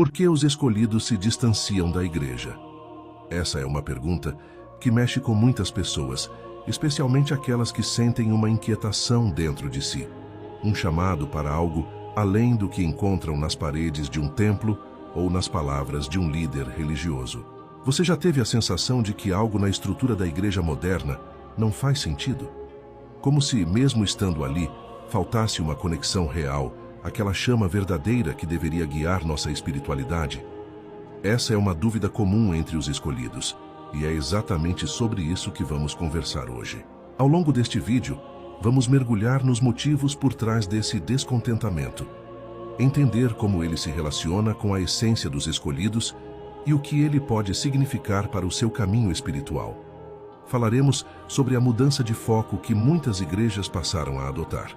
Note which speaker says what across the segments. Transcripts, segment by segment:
Speaker 1: Por que os escolhidos se distanciam da igreja? Essa é uma pergunta que mexe com muitas pessoas, especialmente aquelas que sentem uma inquietação dentro de si, um chamado para algo além do que encontram nas paredes de um templo ou nas palavras de um líder religioso. Você já teve a sensação de que algo na estrutura da igreja moderna não faz sentido? Como se, mesmo estando ali, faltasse uma conexão real, aquela chama verdadeira que deveria guiar nossa espiritualidade? Essa é uma dúvida comum entre os escolhidos, e é exatamente sobre isso que vamos conversar hoje. Ao longo deste vídeo, vamos mergulhar nos motivos por trás desse descontentamento, entender como ele se relaciona com a essência dos escolhidos e o que ele pode significar para o seu caminho espiritual. Falaremos sobre a mudança de foco que muitas igrejas passaram a adotar,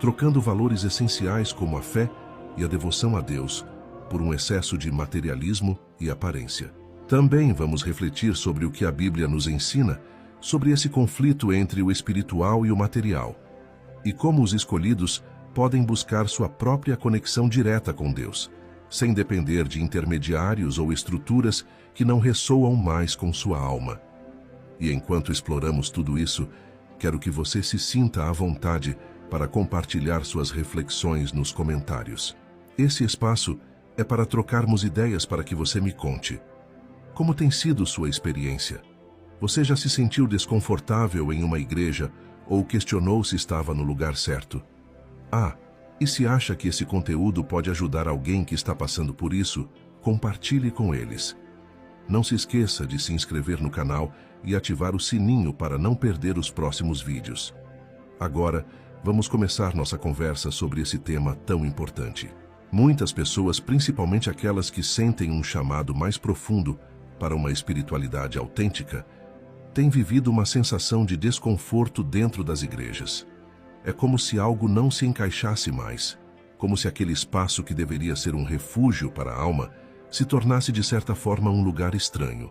Speaker 1: trocando valores essenciais como a fé e a devoção a Deus por um excesso de materialismo e aparência. Também vamos refletir sobre o que a Bíblia nos ensina sobre esse conflito entre o espiritual e o material, e como os escolhidos podem buscar sua própria conexão direta com Deus, sem depender de intermediários ou estruturas que não ressoam mais com sua alma. E enquanto exploramos tudo isso, quero que você se sinta à vontade para compartilhar suas reflexões nos comentários. Esse espaço é para trocarmos ideias, para que você me conte. Como tem sido sua experiência? Você já se sentiu desconfortável em uma igreja ou questionou se estava no lugar certo? E se acha que esse conteúdo pode ajudar alguém que está passando por isso, compartilhe com eles. Não se esqueça de se inscrever no canal e ativar o sininho para não perder os próximos vídeos. Agora, vamos começar nossa conversa sobre esse tema tão importante. Muitas pessoas, principalmente aquelas que sentem um chamado mais profundo para uma espiritualidade autêntica, têm vivido uma sensação de desconforto dentro das igrejas. É como se algo não se encaixasse mais, como se aquele espaço que deveria ser um refúgio para a alma se tornasse de certa forma um lugar estranho.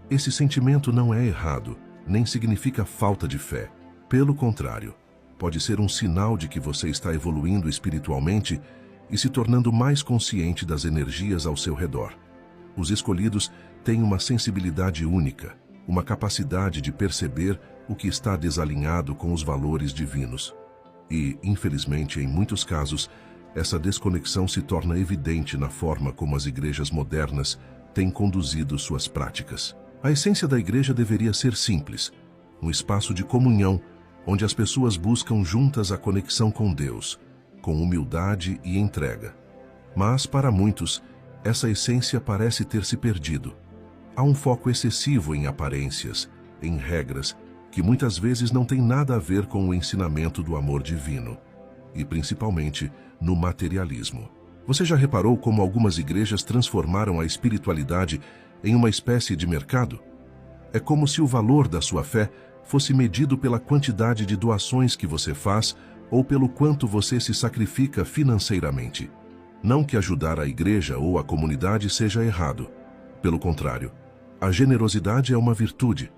Speaker 1: Esse sentimento não é errado, nem significa falta de fé. Pelo contrário, pode ser um sinal de que você está evoluindo espiritualmente e se tornando mais consciente das energias ao seu redor. Os escolhidos têm uma sensibilidade única, uma capacidade de perceber o que está desalinhado com os valores divinos. E, infelizmente, em muitos casos, essa desconexão se torna evidente na forma como as igrejas modernas têm conduzido suas práticas. A essência da igreja deveria ser simples, um espaço de comunhão, onde as pessoas buscam juntas a conexão com Deus, com humildade e entrega. Mas, para muitos, essa essência parece ter se perdido. Há um foco excessivo em aparências, em regras, que muitas vezes não tem nada a ver com o ensinamento do amor divino, e principalmente no materialismo. Você já reparou como algumas igrejas transformaram a espiritualidade em uma espécie de mercado? É como se o valor da sua fé fosse medido pela quantidade de doações que você faz ou pelo quanto você se sacrifica financeiramente. Não que ajudar a igreja ou a comunidade seja errado. Pelo contrário, a generosidade é uma virtude.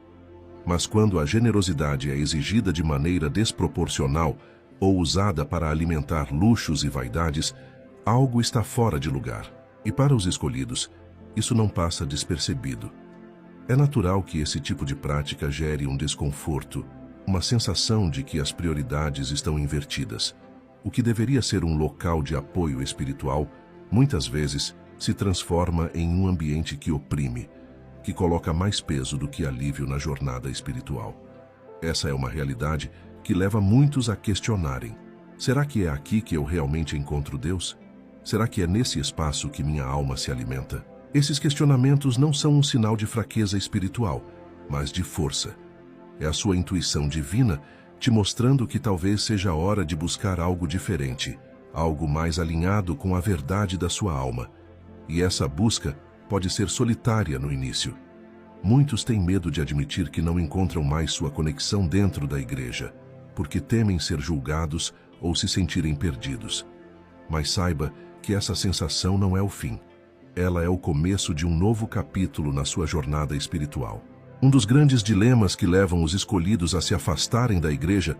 Speaker 1: Mas quando a generosidade é exigida de maneira desproporcional ou usada para alimentar luxos e vaidades, algo está fora de lugar. E para os escolhidos, isso não passa despercebido. É natural que esse tipo de prática gere um desconforto, uma sensação de que as prioridades estão invertidas. O que deveria ser um local de apoio espiritual, muitas vezes, se transforma em um ambiente que oprime, que coloca mais peso do que alívio na jornada espiritual. Essa é uma realidade que leva muitos a questionarem: será que é aqui que eu realmente encontro Deus? Será que é nesse espaço que minha alma se alimenta? Esses questionamentos não são um sinal de fraqueza espiritual, mas de força. É a sua intuição divina te mostrando que talvez seja a hora de buscar algo diferente, algo mais alinhado com a verdade da sua alma. E essa busca pode ser solitária no início. Muitos têm medo de admitir que não encontram mais sua conexão dentro da igreja, porque temem ser julgados ou se sentirem perdidos. Mas saiba que essa sensação não é o fim. Ela é o começo de um novo capítulo na sua jornada espiritual. Um dos grandes dilemas que levam os escolhidos a se afastarem da igreja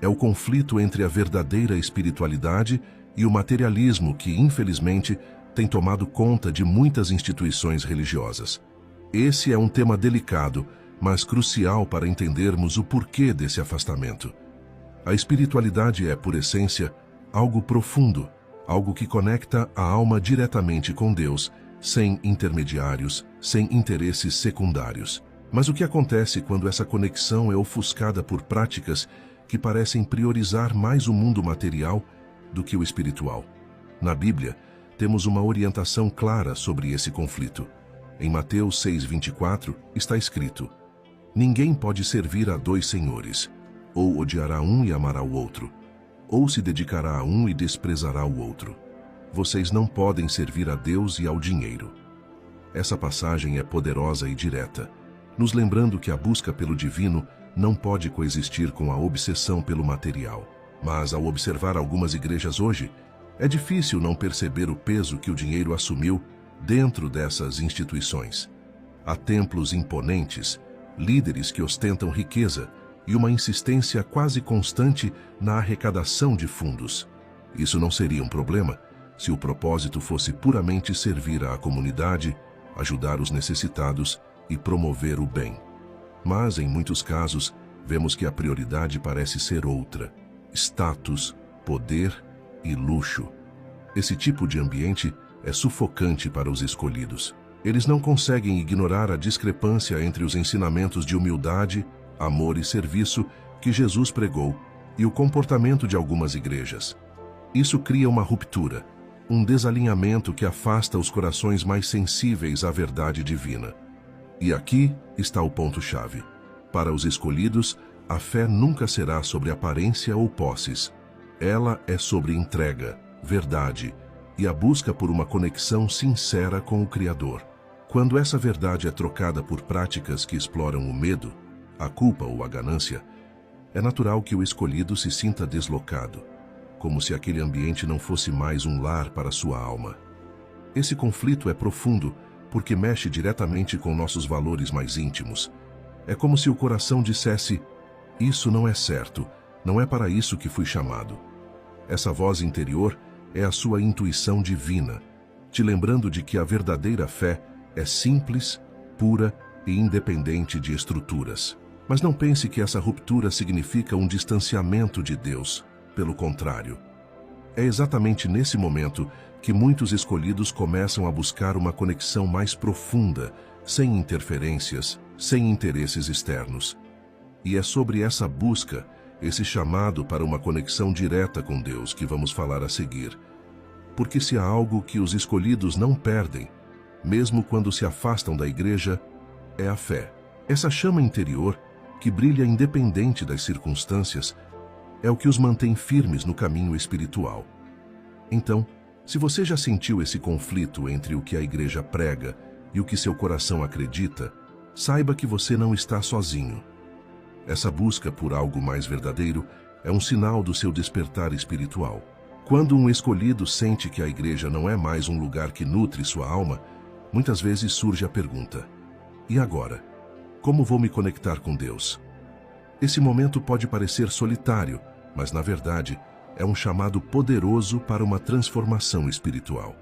Speaker 1: é o conflito entre a verdadeira espiritualidade e o materialismo que, infelizmente, tem tomado conta de muitas instituições religiosas. Esse é um tema delicado, mas crucial para entendermos o porquê desse afastamento. A espiritualidade é, por essência, algo profundo, algo que conecta a alma diretamente com Deus, sem intermediários, sem interesses secundários. Mas o que acontece quando essa conexão é ofuscada por práticas que parecem priorizar mais o mundo material do que o espiritual? Na Bíblia, temos uma orientação clara sobre esse conflito. Em Mateus 6:24 está escrito: ninguém pode servir a dois senhores, ou odiará um e amará o outro, ou se dedicará a um e desprezará o outro. Vocês não podem servir a Deus e ao dinheiro. Essa passagem é poderosa e direta, nos lembrando que a busca pelo divino não pode coexistir com a obsessão pelo material. Mas ao observar algumas igrejas hoje, é difícil não perceber o peso que o dinheiro assumiu dentro dessas instituições. Há templos imponentes, líderes que ostentam riqueza e uma insistência quase constante na arrecadação de fundos. Isso não seria um problema se o propósito fosse puramente servir à comunidade, ajudar os necessitados e promover o bem. Mas, em muitos casos, vemos que a prioridade parece ser outra: status, poder e luxo. Esse tipo de ambiente é sufocante para os escolhidos. Eles não conseguem ignorar a discrepância entre os ensinamentos de humildade, amor e serviço que Jesus pregou e o comportamento de algumas igrejas. Isso cria uma ruptura, um desalinhamento que afasta os corações mais sensíveis à verdade divina. E aqui está o ponto-chave. Para os escolhidos, a fé nunca será sobre aparência ou posses. Ela é sobre entrega, verdade e a busca por uma conexão sincera com o Criador. Quando essa verdade é trocada por práticas que exploram o medo, a culpa ou a ganância, é natural que o escolhido se sinta deslocado, como se aquele ambiente não fosse mais um lar para sua alma. Esse conflito é profundo porque mexe diretamente com nossos valores mais íntimos. É como se o coração dissesse: isso não é certo, não é para isso que fui chamado. Essa voz interior é a sua intuição divina, te lembrando de que a verdadeira fé é simples, pura e independente de estruturas. Mas não pense que essa ruptura significa um distanciamento de Deus. Pelo contrário, é exatamente nesse momento que muitos escolhidos começam a buscar uma conexão mais profunda, sem interferências, sem interesses externos. E é sobre essa busca, esse chamado para uma conexão direta com Deus que vamos falar a seguir. Porque se há algo que os escolhidos não perdem, mesmo quando se afastam da igreja, é a fé. Essa chama interior, que brilha independente das circunstâncias, é o que os mantém firmes no caminho espiritual. Então, se você já sentiu esse conflito entre o que a igreja prega e o que seu coração acredita, saiba que você não está sozinho. Essa busca por algo mais verdadeiro é um sinal do seu despertar espiritual. Quando um escolhido sente que a igreja não é mais um lugar que nutre sua alma, muitas vezes surge a pergunta: e agora? Como vou me conectar com Deus? Esse momento pode parecer solitário, mas na verdade é um chamado poderoso para uma transformação espiritual.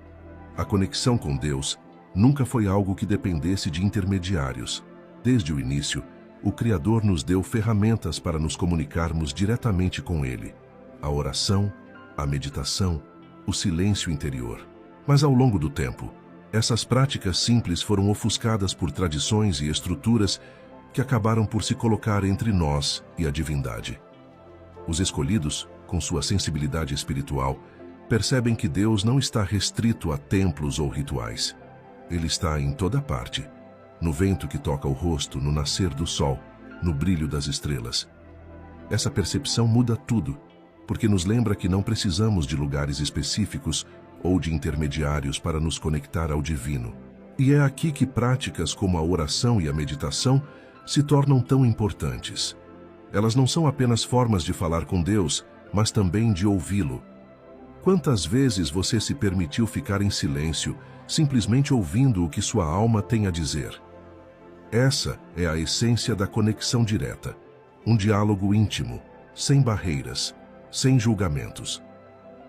Speaker 1: A conexão com Deus nunca foi algo que dependesse de intermediários. Desde o início, o Criador nos deu ferramentas para nos comunicarmos diretamente com Ele: a oração, a meditação, o silêncio interior. Mas ao longo do tempo, essas práticas simples foram ofuscadas por tradições e estruturas que acabaram por se colocar entre nós e a divindade. Os escolhidos, com sua sensibilidade espiritual, percebem que Deus não está restrito a templos ou rituais. Ele está em toda parte, no vento que toca o rosto, no nascer do sol, no brilho das estrelas. Essa percepção muda tudo, porque nos lembra que não precisamos de lugares específicos ou de intermediários para nos conectar ao divino. E é aqui que práticas como a oração e a meditação se tornam tão importantes. Elas não são apenas formas de falar com Deus, mas também de ouvi-lo. Quantas vezes você se permitiu ficar em silêncio, simplesmente ouvindo o que sua alma tem a dizer? Essa é a essência da conexão direta, um diálogo íntimo, sem barreiras, sem julgamentos.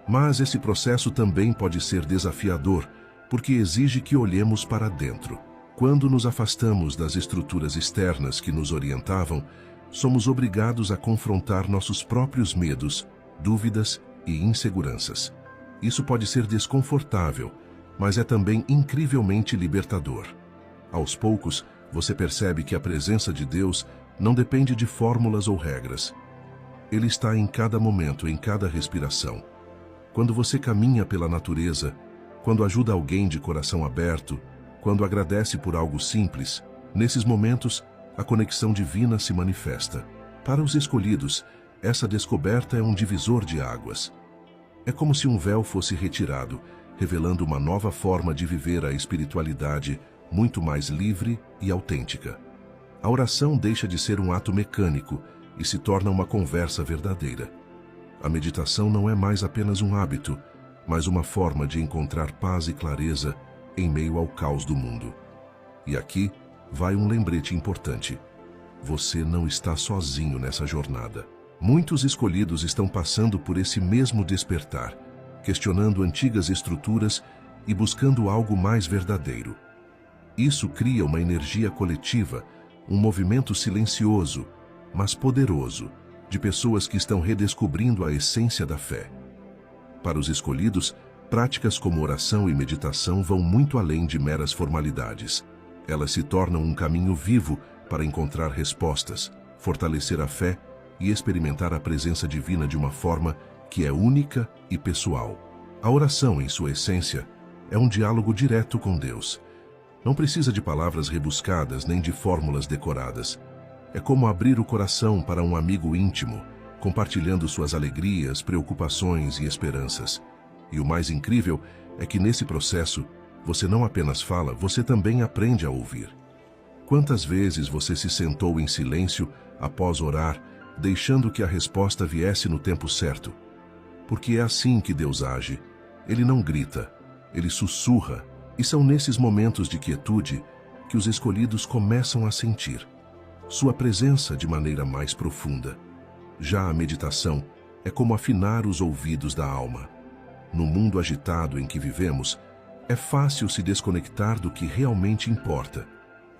Speaker 1: Mas esse processo também pode ser desafiador, porque exige que olhemos para dentro. Quando nos afastamos das estruturas externas que nos orientavam, somos obrigados a confrontar nossos próprios medos, dúvidas e inseguranças. Isso pode ser desconfortável, mas é também incrivelmente libertador. Aos poucos, você percebe que a presença de Deus não depende de fórmulas ou regras. Ele está em cada momento, em cada respiração. Quando você caminha pela natureza, quando ajuda alguém de coração aberto, quando agradece por algo simples, nesses momentos, a conexão divina se manifesta. Para os escolhidos, essa descoberta é um divisor de águas. É como se um véu fosse retirado, revelando uma nova forma de viver a espiritualidade, muito mais livre e autêntica. A oração deixa de ser um ato mecânico e se torna uma conversa verdadeira. A meditação não é mais apenas um hábito, mas uma forma de encontrar paz e clareza em meio ao caos do mundo. E aqui vai um lembrete importante. Você não está sozinho nessa jornada. Muitos escolhidos estão passando por esse mesmo despertar, questionando antigas estruturas e buscando algo mais verdadeiro. Isso cria uma energia coletiva, um movimento silencioso, mas poderoso, de pessoas que estão redescobrindo a essência da fé. Para os escolhidos, práticas como oração e meditação vão muito além de meras formalidades. Elas se tornam um caminho vivo para encontrar respostas, fortalecer a fé e experimentar a presença divina de uma forma que é única e pessoal. A oração, em sua essência, é um diálogo direto com Deus. Não precisa de palavras rebuscadas nem de fórmulas decoradas. É como abrir o coração para um amigo íntimo, compartilhando suas alegrias, preocupações e esperanças. E o mais incrível é que nesse processo, você não apenas fala, você também aprende a ouvir. Quantas vezes você se sentou em silêncio após orar, deixando que a resposta viesse no tempo certo? Porque é assim que Deus age. Ele não grita, ele sussurra. E são nesses momentos de quietude que os escolhidos começam a sentir sua presença de maneira mais profunda. Já a meditação é como afinar os ouvidos da alma. No mundo agitado em que vivemos, é fácil se desconectar do que realmente importa.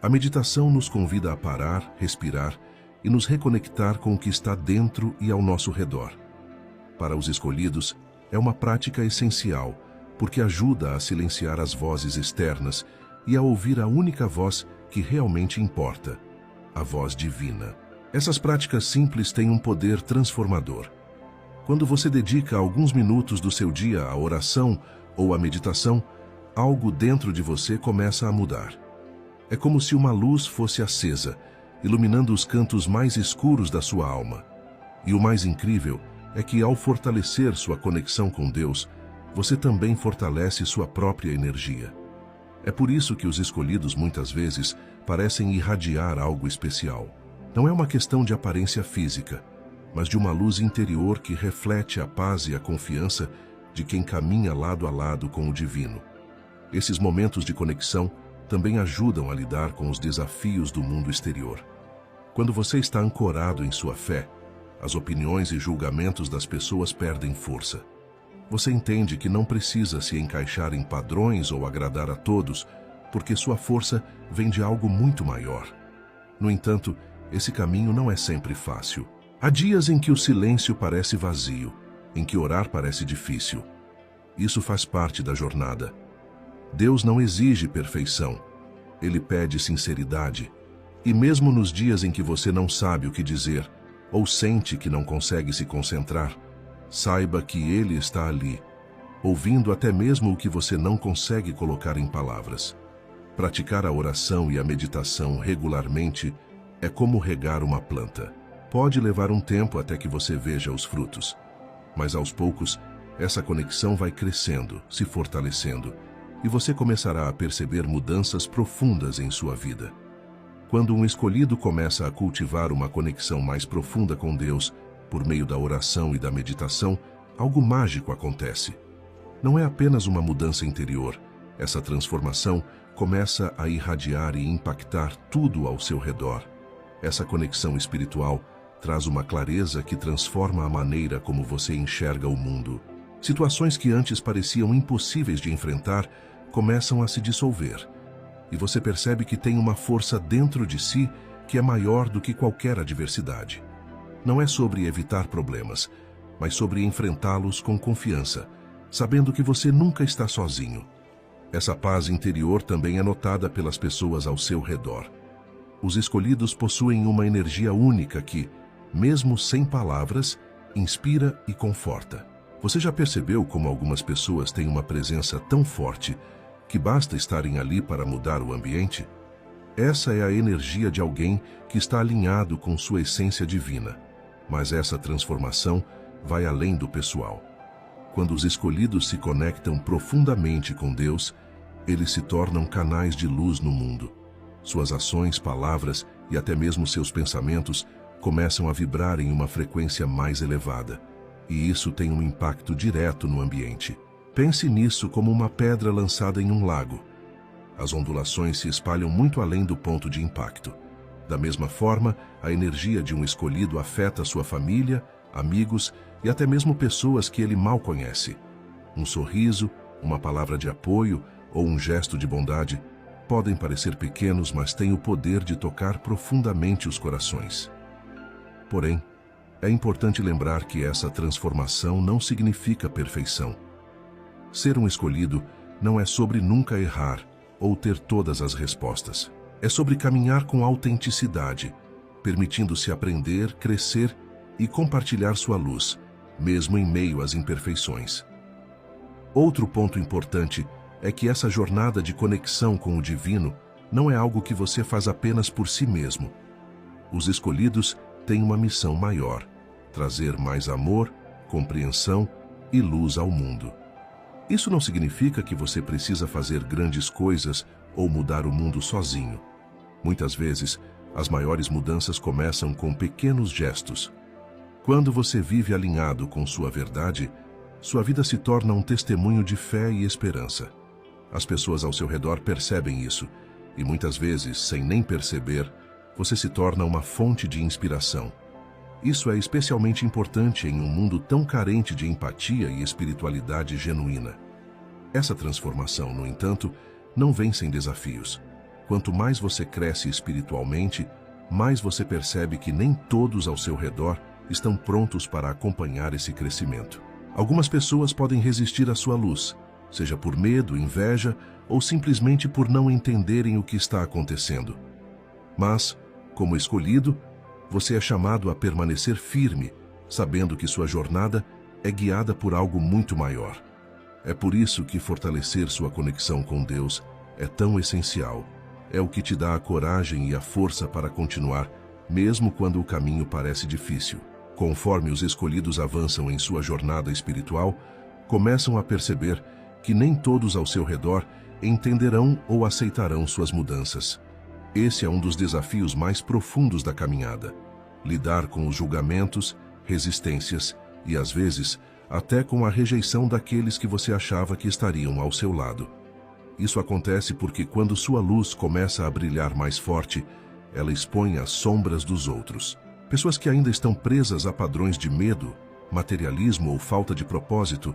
Speaker 1: A meditação nos convida a parar, respirar e nos reconectar com o que está dentro e ao nosso redor. Para os escolhidos, é uma prática essencial, porque ajuda a silenciar as vozes externas e a ouvir a única voz que realmente importa, a voz divina. Essas práticas simples têm um poder transformador. Quando você dedica alguns minutos do seu dia à oração ou à meditação, algo dentro de você começa a mudar. É como se uma luz fosse acesa, iluminando os cantos mais escuros da sua alma. E o mais incrível é que, ao fortalecer sua conexão com Deus, você também fortalece sua própria energia. É por isso que os escolhidos muitas vezes parecem irradiar algo especial. Não é uma questão de aparência física, mas de uma luz interior que reflete a paz e a confiança de quem caminha lado a lado com o divino. Esses momentos de conexão também ajudam a lidar com os desafios do mundo exterior. Quando você está ancorado em sua fé, as opiniões e julgamentos das pessoas perdem força. Você entende que não precisa se encaixar em padrões ou agradar a todos, porque sua força vem de algo muito maior. No entanto, esse caminho não é sempre fácil. Há dias em que o silêncio parece vazio, em que orar parece difícil. Isso faz parte da jornada. Deus não exige perfeição, Ele pede sinceridade. E mesmo nos dias em que você não sabe o que dizer, ou sente que não consegue se concentrar, saiba que Ele está ali, ouvindo até mesmo o que você não consegue colocar em palavras. Praticar a oração e a meditação regularmente é como regar uma planta. Pode levar um tempo até que você veja os frutos, mas aos poucos, essa conexão vai crescendo, se fortalecendo, e você começará a perceber mudanças profundas em sua vida. Quando um escolhido começa a cultivar uma conexão mais profunda com Deus, por meio da oração e da meditação, algo mágico acontece. Não é apenas uma mudança interior. Essa transformação começa a irradiar e impactar tudo ao seu redor. Essa conexão espiritual traz uma clareza que transforma a maneira como você enxerga o mundo. Situações que antes pareciam impossíveis de enfrentar começam a se dissolver, e você percebe que tem uma força dentro de si que é maior do que qualquer adversidade. Não é sobre evitar problemas, mas sobre enfrentá-los com confiança, sabendo que você nunca está sozinho. Essa paz interior também é notada pelas pessoas ao seu redor. Os escolhidos possuem uma energia única que, mesmo sem palavras, inspira e conforta. Você já percebeu como algumas pessoas têm uma presença tão forte que basta estarem ali para mudar o ambiente? Essa é a energia de alguém que está alinhado com sua essência divina. Mas essa transformação vai além do pessoal. Quando os escolhidos se conectam profundamente com Deus, eles se tornam canais de luz no mundo. Suas ações, palavras e até mesmo seus pensamentos começam a vibrar em uma frequência mais elevada. E isso tem um impacto direto no ambiente. Pense nisso como uma pedra lançada em um lago. As ondulações se espalham muito além do ponto de impacto. Da mesma forma, a energia de um escolhido afeta sua família, amigos e até mesmo pessoas que ele mal conhece. Um sorriso, uma palavra de apoio ou um gesto de bondade podem parecer pequenos, mas têm o poder de tocar profundamente os corações. Porém, é importante lembrar que essa transformação não significa perfeição. Ser um escolhido não é sobre nunca errar ou ter todas as respostas. É sobre caminhar com autenticidade, permitindo-se aprender, crescer e compartilhar sua luz, mesmo em meio às imperfeições. Outro ponto importante é que essa jornada de conexão com o divino não é algo que você faz apenas por si mesmo. Os escolhidos têm uma missão maior: trazer mais amor, compreensão e luz ao mundo. Isso não significa que você precisa fazer grandes coisas ou mudar o mundo sozinho. Muitas vezes, as maiores mudanças começam com pequenos gestos. Quando você vive alinhado com sua verdade, sua vida se torna um testemunho de fé e esperança. As pessoas ao seu redor percebem isso, e muitas vezes, sem nem perceber, você se torna uma fonte de inspiração. Isso é especialmente importante em um mundo tão carente de empatia e espiritualidade genuína. Essa transformação, no entanto, não vem sem desafios. Quanto mais você cresce espiritualmente, mais você percebe que nem todos ao seu redor estão prontos para acompanhar esse crescimento. Algumas pessoas podem resistir à sua luz, seja por medo, inveja ou simplesmente por não entenderem o que está acontecendo. Mas, como escolhido, você é chamado a permanecer firme, sabendo que sua jornada é guiada por algo muito maior. É por isso que fortalecer sua conexão com Deus é tão essencial. É o que te dá a coragem e a força para continuar, mesmo quando o caminho parece difícil. Conforme os escolhidos avançam em sua jornada espiritual, começam a perceber que nem todos ao seu redor entenderão ou aceitarão suas mudanças. Esse é um dos desafios mais profundos da caminhada: lidar com os julgamentos, resistências e, às vezes, até com a rejeição daqueles que você achava que estariam ao seu lado. Isso acontece porque quando sua luz começa a brilhar mais forte, ela expõe as sombras dos outros. Pessoas que ainda estão presas a padrões de medo, materialismo ou falta de propósito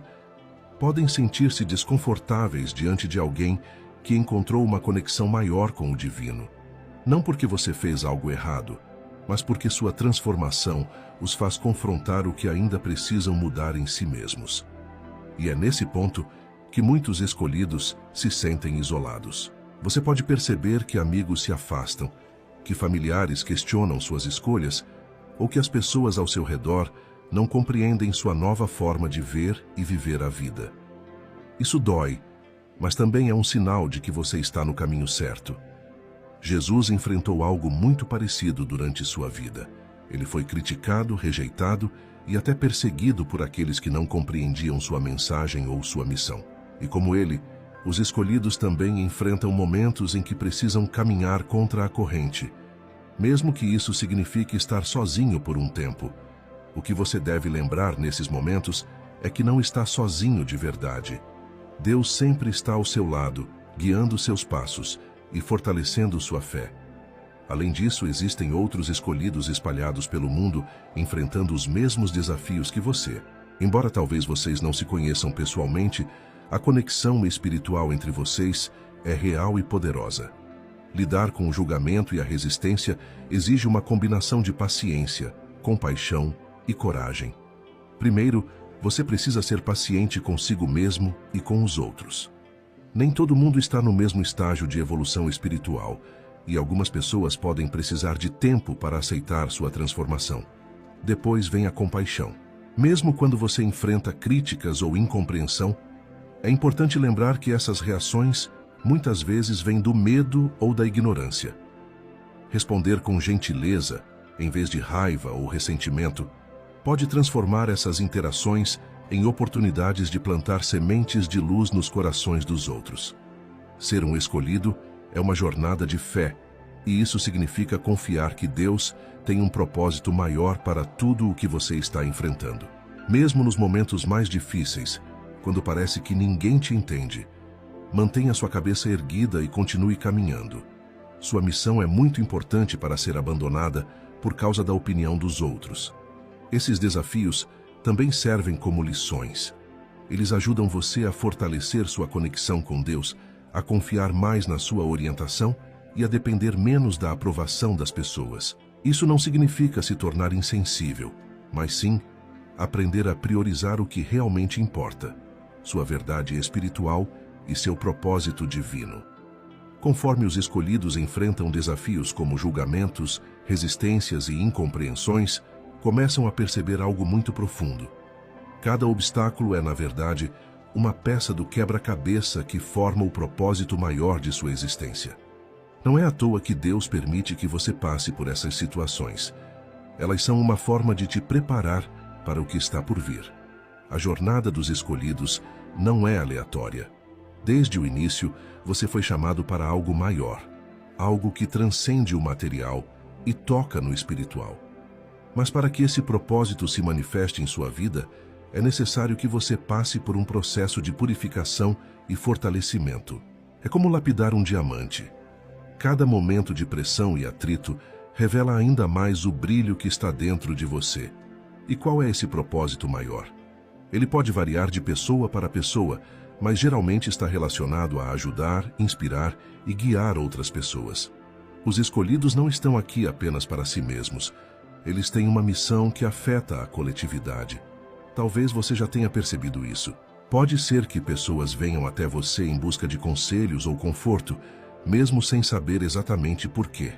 Speaker 1: podem sentir-se desconfortáveis diante de alguém que encontrou uma conexão maior com o divino. Não porque você fez algo errado, mas porque sua transformação os faz confrontar o que ainda precisam mudar em si mesmos. E é nesse ponto que muitos escolhidos se sentem isolados. Você pode perceber que amigos se afastam, que familiares questionam suas escolhas, ou que as pessoas ao seu redor não compreendem sua nova forma de ver e viver a vida. Isso dói, mas também é um sinal de que você está no caminho certo. Jesus enfrentou algo muito parecido durante sua vida. Ele foi criticado, rejeitado e até perseguido por aqueles que não compreendiam sua mensagem ou sua missão. E como ele, os escolhidos também enfrentam momentos em que precisam caminhar contra a corrente, mesmo que isso signifique estar sozinho por um tempo. O que você deve lembrar nesses momentos é que não está sozinho de verdade. Deus sempre está ao seu lado, guiando seus passos e fortalecendo sua fé. Além disso, existem outros escolhidos espalhados pelo mundo enfrentando os mesmos desafios que você. Embora talvez vocês não se conheçam pessoalmente, A conexão espiritual entre vocês é real e poderosa. Lidar com o julgamento e a resistência exige uma combinação de paciência, compaixão e coragem. Primeiro, você precisa ser paciente consigo mesmo e com os outros. Nem todo mundo está no mesmo estágio de evolução espiritual, e algumas pessoas podem precisar de tempo para aceitar sua transformação. Depois vem a compaixão. Mesmo quando você enfrenta críticas ou incompreensão, é importante lembrar que essas reações muitas vezes vêm do medo ou da ignorância. Responder com gentileza, em vez de raiva ou ressentimento, pode transformar essas interações em oportunidades de plantar sementes de luz nos corações dos outros. Ser um escolhido é uma jornada de fé, e isso significa confiar que Deus tem um propósito maior para tudo o que você está enfrentando. Mesmo nos momentos mais difíceis, quando parece que ninguém te entende, mantenha sua cabeça erguida e continue caminhando. Sua missão é muito importante para ser abandonada por causa da opinião dos outros. Esses desafios também servem como lições. Eles ajudam você a fortalecer sua conexão com Deus, a confiar mais na sua orientação e a depender menos da aprovação das pessoas. Isso não significa se tornar insensível, mas sim aprender a priorizar o que realmente importa, sua verdade espiritual e seu propósito divino. Conforme os escolhidos enfrentam desafios como julgamentos, resistências e incompreensões, começam a perceber algo muito profundo. Cada obstáculo é, na verdade, uma peça do quebra-cabeça que forma o propósito maior de sua existência. Não é à toa que Deus permite que você passe por essas situações. Elas são uma forma de te preparar para o que está por vir. A jornada dos escolhidos não é aleatória. Desde o início, você foi chamado para algo maior, algo que transcende o material e toca no espiritual. Mas para que esse propósito se manifeste em sua vida, é necessário que você passe por um processo de purificação e fortalecimento. É como lapidar um diamante. Cada momento de pressão e atrito revela ainda mais o brilho que está dentro de você. E qual é esse propósito maior? Ele pode variar de pessoa para pessoa, mas geralmente está relacionado a ajudar, inspirar e guiar outras pessoas. Os escolhidos não estão aqui apenas para si mesmos. Eles têm uma missão que afeta a coletividade. Talvez você já tenha percebido isso. Pode ser que pessoas venham até você em busca de conselhos ou conforto, mesmo sem saber exatamente por quê.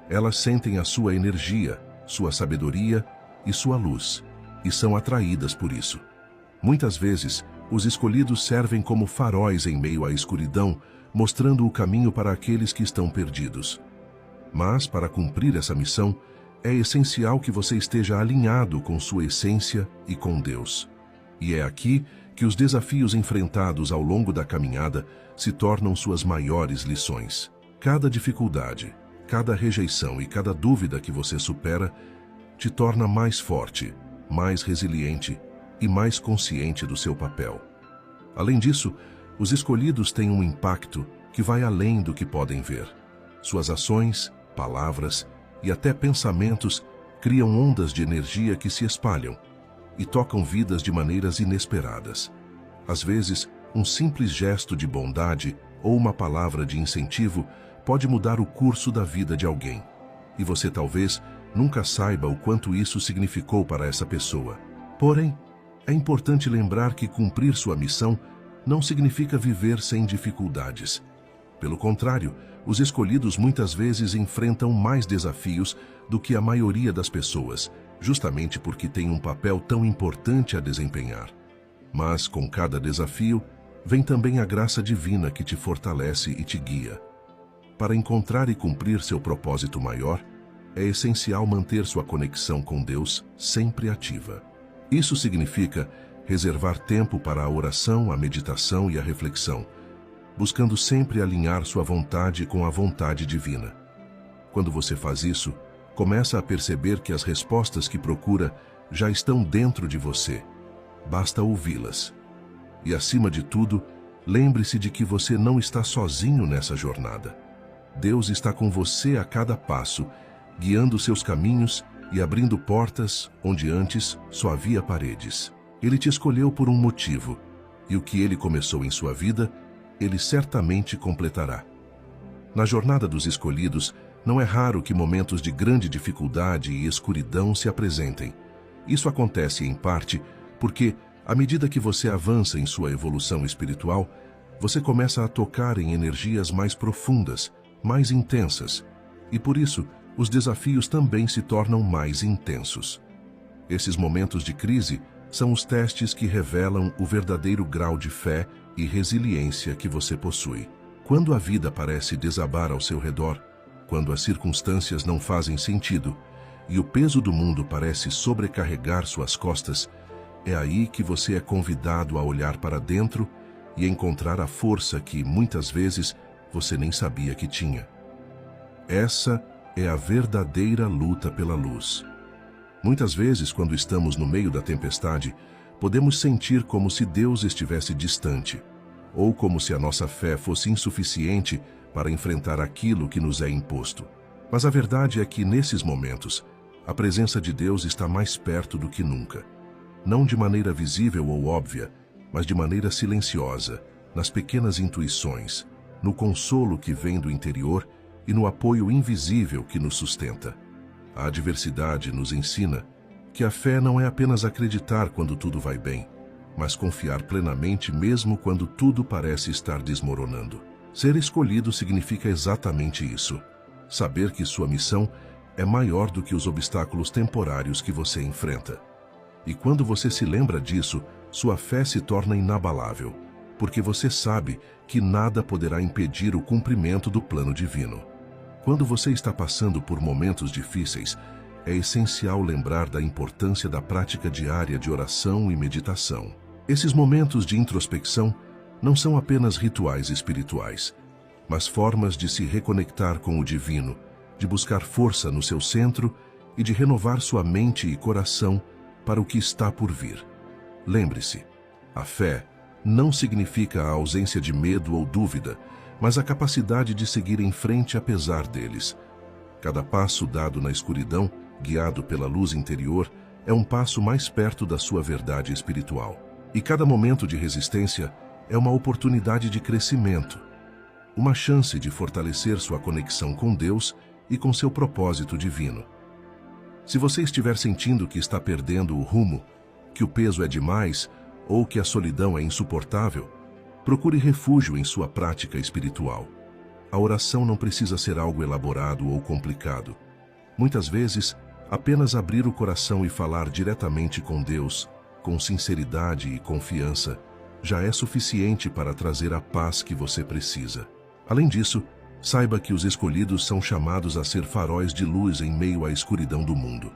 Speaker 1: Elas sentem a sua energia, sua sabedoria e sua luz, e são atraídas por isso. Muitas vezes, os escolhidos servem como faróis em meio à escuridão, mostrando o caminho para aqueles que estão perdidos. Mas, para cumprir essa missão, é essencial que você esteja alinhado com sua essência e com Deus. E é aqui que os desafios enfrentados ao longo da caminhada se tornam suas maiores lições. Cada dificuldade, cada rejeição e cada dúvida que você supera te torna mais forte, mais resiliente e mais consciente do seu papel. Além disso, os escolhidos têm um impacto que vai além do que podem ver. Suas ações, palavras e até pensamentos criam ondas de energia que se espalham e tocam vidas de maneiras inesperadas. Às vezes, um simples gesto de bondade ou uma palavra de incentivo pode mudar o curso da vida de alguém. E você talvez nunca saiba o quanto isso significou para essa pessoa. Porém, é importante lembrar que cumprir sua missão não significa viver sem dificuldades. Pelo contrário, os escolhidos muitas vezes enfrentam mais desafios do que a maioria das pessoas, justamente porque têm um papel tão importante a desempenhar. Mas, com cada desafio, vem também a graça divina que te fortalece e te guia. Para encontrar e cumprir seu propósito maior, é essencial manter sua conexão com Deus sempre ativa. Isso significa reservar tempo para a oração, a meditação e a reflexão, buscando sempre alinhar sua vontade com a vontade divina. Quando você faz isso, começa a perceber que as respostas que procura já estão dentro de você. Basta ouvi-las. E, acima de tudo, lembre-se de que você não está sozinho nessa jornada. Deus está com você a cada passo, guiando seus caminhos e abrindo portas onde antes só havia paredes. Ele te escolheu por um motivo, e o que ele começou em sua vida, ele certamente completará. Na jornada dos escolhidos, não é raro que momentos de grande dificuldade e escuridão se apresentem. Isso acontece, em parte, porque, à medida que você avança em sua evolução espiritual, você começa a tocar em energias mais profundas, mais intensas, e por isso, os desafios também se tornam mais intensos. Esses momentos de crise são os testes que revelam o verdadeiro grau de fé e resiliência que você possui. Quando a vida parece desabar ao seu redor, quando as circunstâncias não fazem sentido e o peso do mundo parece sobrecarregar suas costas, é aí que você é convidado a olhar para dentro e encontrar a força que, muitas vezes, você nem sabia que tinha. Essa é a verdadeira luta pela luz. Muitas vezes, quando estamos no meio da tempestade, podemos sentir como se Deus estivesse distante, ou como se a nossa fé fosse insuficiente para enfrentar aquilo que nos é imposto. Mas a verdade é que, nesses momentos, a presença de Deus está mais perto do que nunca. Não de maneira visível ou óbvia, mas de maneira silenciosa, nas pequenas intuições, no consolo que vem do interior e no apoio invisível que nos sustenta. A adversidade nos ensina que a fé não é apenas acreditar quando tudo vai bem, mas confiar plenamente mesmo quando tudo parece estar desmoronando. Ser escolhido significa exatamente isso. Saber que sua missão é maior do que os obstáculos temporários que você enfrenta. E quando você se lembra disso, sua fé se torna inabalável, porque você sabe que nada poderá impedir o cumprimento do plano divino. Quando você está passando por momentos difíceis, é essencial lembrar da importância da prática diária de oração e meditação. Esses momentos de introspecção não são apenas rituais espirituais, mas formas de se reconectar com o divino, de buscar força no seu centro e de renovar sua mente e coração para o que está por vir. Lembre-se, a fé não significa a ausência de medo ou dúvida, mas a capacidade de seguir em frente apesar deles. Cada passo dado na escuridão, guiado pela luz interior, é um passo mais perto da sua verdade espiritual. E cada momento de resistência é uma oportunidade de crescimento, uma chance de fortalecer sua conexão com Deus e com seu propósito divino. Se você estiver sentindo que está perdendo o rumo, que o peso é demais ou que a solidão é insuportável, procure refúgio em sua prática espiritual. A oração não precisa ser algo elaborado ou complicado. Muitas vezes, apenas abrir o coração e falar diretamente com Deus, com sinceridade e confiança, já é suficiente para trazer a paz que você precisa. Além disso, saiba que os escolhidos são chamados a ser faróis de luz em meio à escuridão do mundo.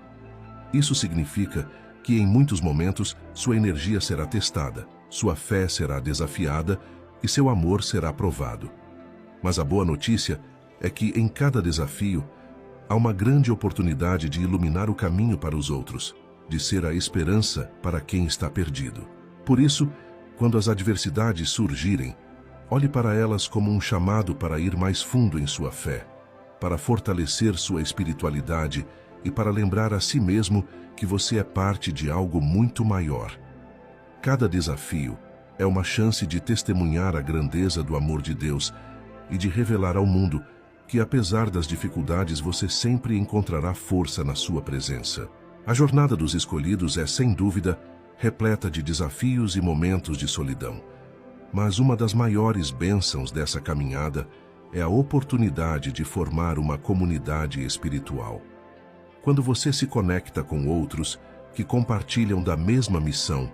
Speaker 1: Isso significa que em muitos momentos sua energia será testada, sua fé será desafiada e seu amor será provado. Mas a boa notícia é que em cada desafio há uma grande oportunidade de iluminar o caminho para os outros, de ser a esperança para quem está perdido. Por isso, quando as adversidades surgirem, olhe para elas como um chamado para ir mais fundo em sua fé, para fortalecer sua espiritualidade e para lembrar a si mesmo que você é parte de algo muito maior. Cada desafio é uma chance de testemunhar a grandeza do amor de Deus e de revelar ao mundo que, apesar das dificuldades, você sempre encontrará força na sua presença. A jornada dos escolhidos é, sem dúvida, repleta de desafios e momentos de solidão. Mas uma das maiores bênçãos dessa caminhada é a oportunidade de formar uma comunidade espiritual. Quando você se conecta com outros que compartilham da mesma missão,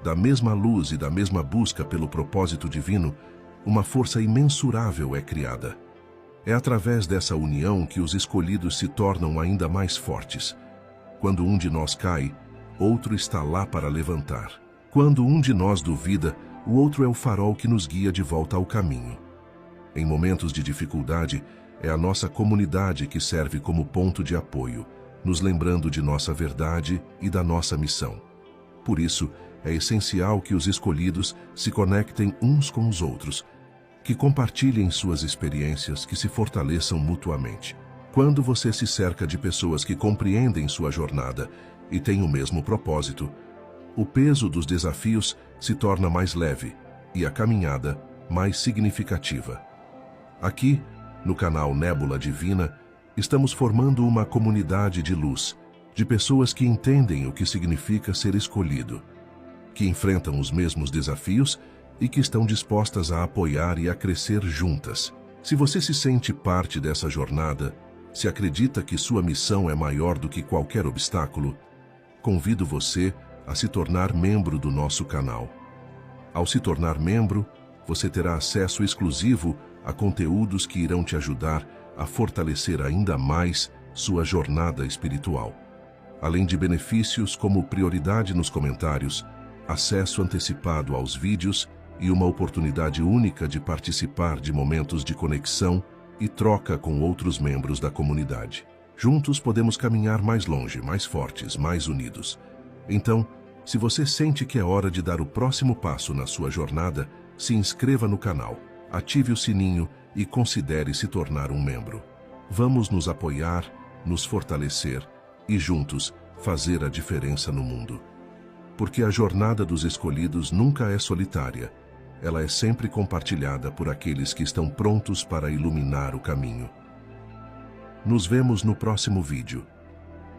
Speaker 1: da mesma luz e da mesma busca pelo propósito divino, uma força imensurável é criada. É através dessa união que os escolhidos se tornam ainda mais fortes. Quando um de nós cai, outro está lá para levantar. Quando um de nós duvida, o outro é o farol que nos guia de volta ao caminho. Em momentos de dificuldade, é a nossa comunidade que serve como ponto de apoio, nos lembrando de nossa verdade e da nossa missão. Por isso, é essencial que os escolhidos se conectem uns com os outros, que compartilhem suas experiências, que se fortaleçam mutuamente. Quando você se cerca de pessoas que compreendem sua jornada e têm o mesmo propósito, o peso dos desafios se torna mais leve e a caminhada mais significativa. Aqui, no canal Nébula Divina, estamos formando uma comunidade de luz, de pessoas que entendem o que significa ser escolhido, que enfrentam os mesmos desafios e que estão dispostas a apoiar e a crescer juntas. Se você se sente parte dessa jornada, se acredita que sua missão é maior do que qualquer obstáculo, convido você a se tornar membro do nosso canal. Ao se tornar membro, você terá acesso exclusivo a conteúdos que irão te ajudar a fortalecer ainda mais sua jornada espiritual. Além de benefícios como prioridade nos comentários, acesso antecipado aos vídeos e uma oportunidade única de participar de momentos de conexão e troca com outros membros da comunidade. Juntos podemos caminhar mais longe, mais fortes, mais unidos. Então, se você sente que é hora de dar o próximo passo na sua jornada, se inscreva no canal, ative o sininho e considere se tornar um membro. Vamos nos apoiar, nos fortalecer e juntos fazer a diferença no mundo. Porque a jornada dos escolhidos nunca é solitária. Ela é sempre compartilhada por aqueles que estão prontos para iluminar o caminho. Nos vemos no próximo vídeo.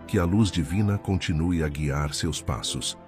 Speaker 1: Que a luz divina continue a guiar seus passos.